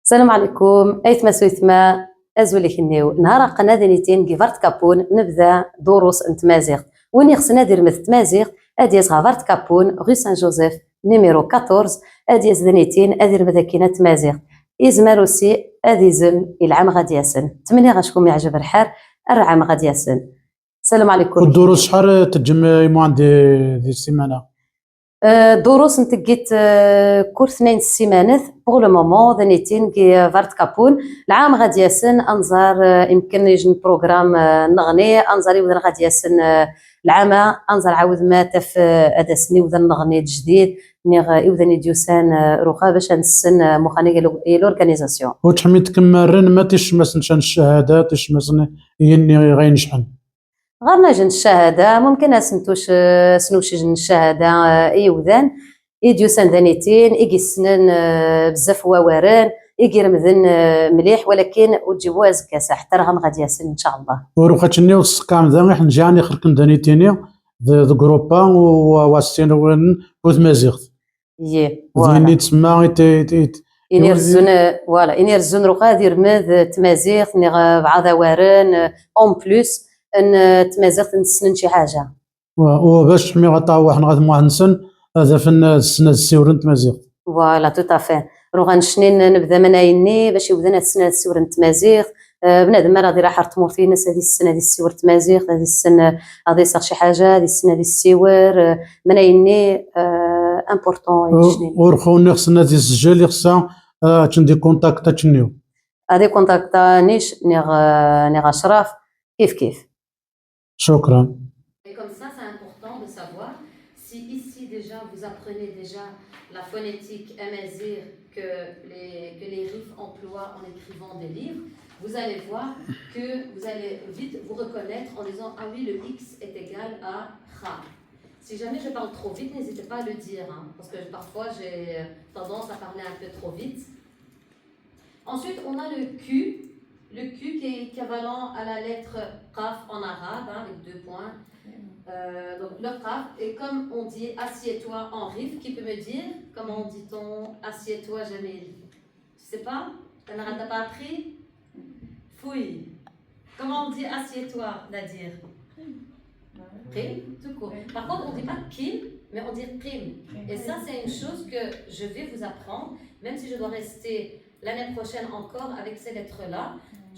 السلام عليكم ايتما سويتما ازولي كنيو نهار قنا دنيتين كيفارت كابون نبدا دروس نتمازيغ وين خصنا ندير مثل تمازيغ اديز غافارت كابون غي سان جوزيف نيميرو 14 اديز دنيتين ادير مذاكينه تمازيغ ازمار اوسي اديزم العام غادي ياسن تمني غاشكم يعجب الحال العام غادي ياسن. السلام عليكم. والدروس شحال تجم موان دي السيمانه؟ دروس نتقيت كل اثنين السيمانات بوغ لو مومون دنيتين كي فارت كابون العام غادي ياسن انظر يمكن يجن بروغرام نغني انظر يوذن غادي ياسن العام انظر عاود ما تف ادسني وذن نغني جديد نيغ يوذن يديوسان روخا باش نسن مخاني لورغانيزاسيون وتحميت كمارن ما تشمس نشان الشهاده تشمس يني غينشحن غير جن الشهاده ممكن اسنتوش سنوش جن الشهاده يوذان يديوسان دانيتين يجي سنن بزاف وواران يجي رمذن مليح ولكن وتجيبوها زكاسه حتى راهم غادي ياسن ان شاء الله. وروخاتني وسكام ذا حنا جاني خركن دانيتيني ذا جروبا واسين وثمازيغ يي ذيني تسمى ينرزون فوالا ينرزون روخا دير مذ تمازيغ ني بعض واران اون بلوس ان تمازيغ نسنن شي حاجه وباش مي غطاو حنا غادي نسن هذا فن السنه السيورن تمازيغ فوالا تو افي روغا نشنين نبدا منايني باش يبدا السنه السيورن تمازيغ بنادم غادي راح رتمورتي ناس هذه السنه هذه السيور تمازيغ هذه السنه غادي يصير شي حاجه هذه السنه هذه السيور منايني امبورطون يشنين ورخوني خصنا تسجل خصها تشندي كونتاكت تشنيو هذه كونتاكتا نيش نيغ اشراف كيف شكرا. Et comme ça, c'est important de savoir si ici déjà vous apprenez déjà la phonétique amazigh que les RIF emploient en écrivant des livres, vous allez voir que vous allez vite vous reconnaître en disant ah oui, le X est égal à Kha. Si jamais je parle trop vite, n'hésitez pas à le dire, hein, parce que parfois j'ai tendance à parler un peu trop vite. Ensuite, on a le Q qui est équivalent à la lettre Qaf en arabe, hein, avec 2 points. Donc le Qaf, et comme on dit assieds-toi en RIF, qui peut me dire comment dit-on assieds-toi Jamil? Tu sais pas? T'as pas appris? Fouille. Comment on dit assieds-toi, Nadir? Prim, tout court. Par contre, on ne dit pas kim, mais on dit prim. Et ça, c'est une chose que je vais vous apprendre, même si je dois rester l'année prochaine encore avec ces lettres-là,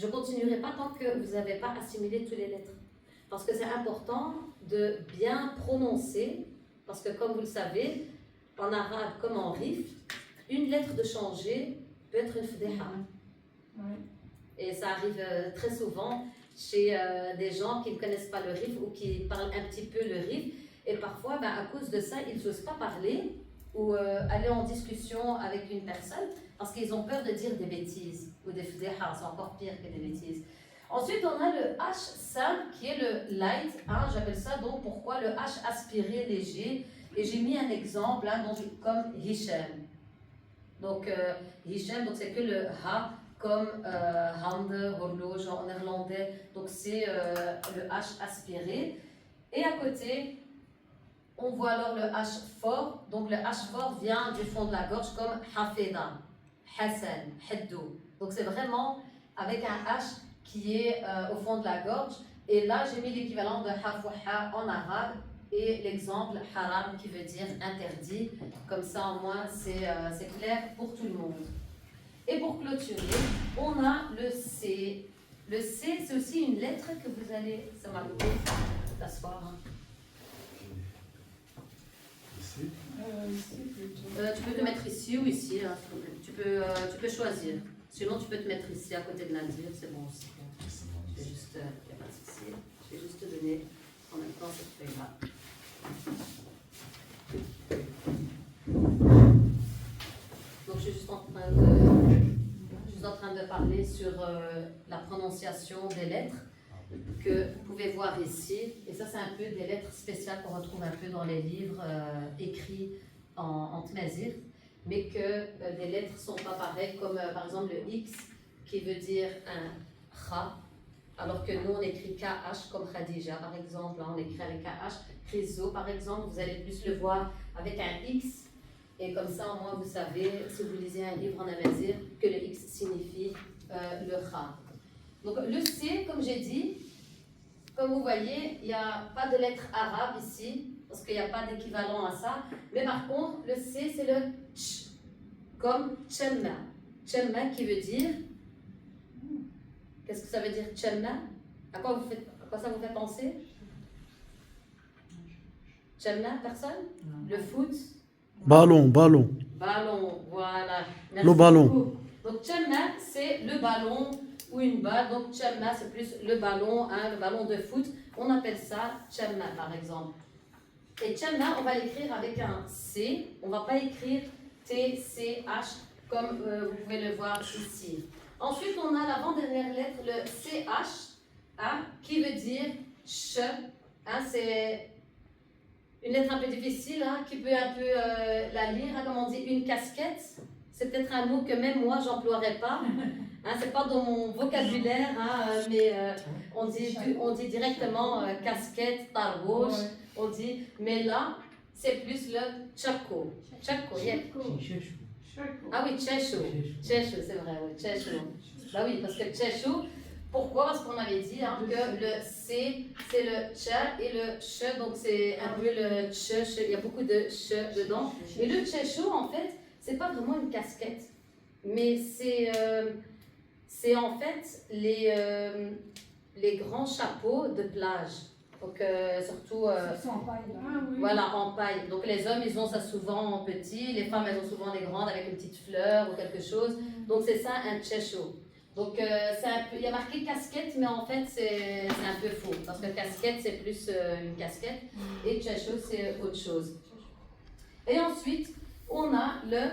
je ne continuerai pas tant que vous n'avez pas assimilé toutes les lettres. Parce que c'est important de bien prononcer, parce que comme vous le savez, en arabe comme en RIF, une lettre de changer peut être une fdeha. Et ça arrive très souvent chez des gens qui ne connaissent pas le RIF ou qui parlent un petit peu le RIF. Et parfois, à cause de ça, ils n'osent pas parler ou aller en discussion avec une personne parce qu'ils ont peur de dire des bêtises ou des fdeha, c'est encore pire que des bêtises. Ensuite, on a le H simple qui est le light, hein, j'appelle ça donc pourquoi le H aspiré léger. Et j'ai mis un exemple hein, donc, comme Hichem. Donc Hichem, donc c'est que le Ha comme hand, horloge en néerlandais, donc c'est le H aspiré. Et à côté, on voit alors le H fort, donc le H fort vient du fond de la gorge comme Hafeda, Hassan, Heddou. Donc c'est vraiment avec un H qui est au fond de la gorge. Et là, j'ai mis l'équivalent de Hafouha en arabe et l'exemple haram qui veut dire interdit. Comme ça, au moins, c'est clair pour tout le monde. Et pour clôturer, on a le C. Le C, c'est aussi une lettre que vous allez... Ça m'a coupé t'asseoir. Ici tu peux te mettre ici ou ici. Hein, tu peux choisir. Sinon, tu peux te mettre ici à côté de Nadir, c'est bon aussi. Je vais juste, y a pas de souci. Je vais juste te donner en même temps cette feuille-là. Donc, je suis juste en train de parler sur la prononciation des lettres que vous pouvez voir ici. Et ça, c'est un peu des lettres spéciales qu'on retrouve un peu dans les livres écrits en tmazigh, mais que les lettres ne sont pas pareilles, comme par exemple le X qui veut dire un Kha, alors que nous on écrit KH comme Khadija par exemple, hein, on écrit avec KH. Rizzo par exemple, vous allez plus le voir avec un X, Et comme ça, au moins, vous savez, si vous lisez un livre en amazigh, que le X signifie le Kha. Donc, le C, comme j'ai dit, comme vous voyez, il n'y a pas de lettre arabe ici, parce qu'il n'y a pas d'équivalent à ça. Mais par contre, le C, c'est le Ch, comme Tchemma. Tchemma qui veut dire... Qu'est-ce que ça veut dire Tchemma? À quoi ça vous fait penser? Tchemma, personne? Le foot? Ballon. Ballon, voilà. Merci Le ballon. beaucoup. Donc, Tchemma, c'est le ballon ou une balle. Donc, Tchemma, c'est plus le ballon, hein, le ballon de foot. On appelle ça Tchemma, par exemple. Et Tchemma, on va l'écrire avec un C. On ne va pas écrire T-C-H comme vous pouvez le voir ici. Ensuite, on a l'avant-dernière lettre, le CH, hein, qui veut dire ch. Hein, c'est une lettre un peu difficile, hein, qui peut un peu la lire, hein, comme on dit, une casquette. C'est peut-être un mot que même moi, j'emploierais pas. Hein, c'est pas dans mon vocabulaire, hein, mais on dit directement casquette, tarboche, on dit, mais là, c'est plus le tchako. Tchako, yeah. Ah oui, tchècho. Tchècho, c'est vrai, oui, tchècho. Bah oui, parce que tchècho, pourquoi? Parce qu'on avait dit hein, que le C, c'est le tcha et le ch, donc c'est un peu le tch, il y a beaucoup de ch dedans. Et le tchècho, en fait, c'est pas vraiment une casquette, mais c'est en fait les grands chapeaux de plage. Donc, surtout, voilà, en paille. Donc, les hommes, ils ont ça souvent en petit. Les femmes, elles ont souvent des grandes avec une petite fleur ou quelque chose. Donc, c'est ça, un tchècho. Donc, il y a marqué casquette, mais en fait, c'est un peu faux. Parce que casquette, c'est plus une casquette. Et tchècho, c'est autre chose. Et ensuite, on a le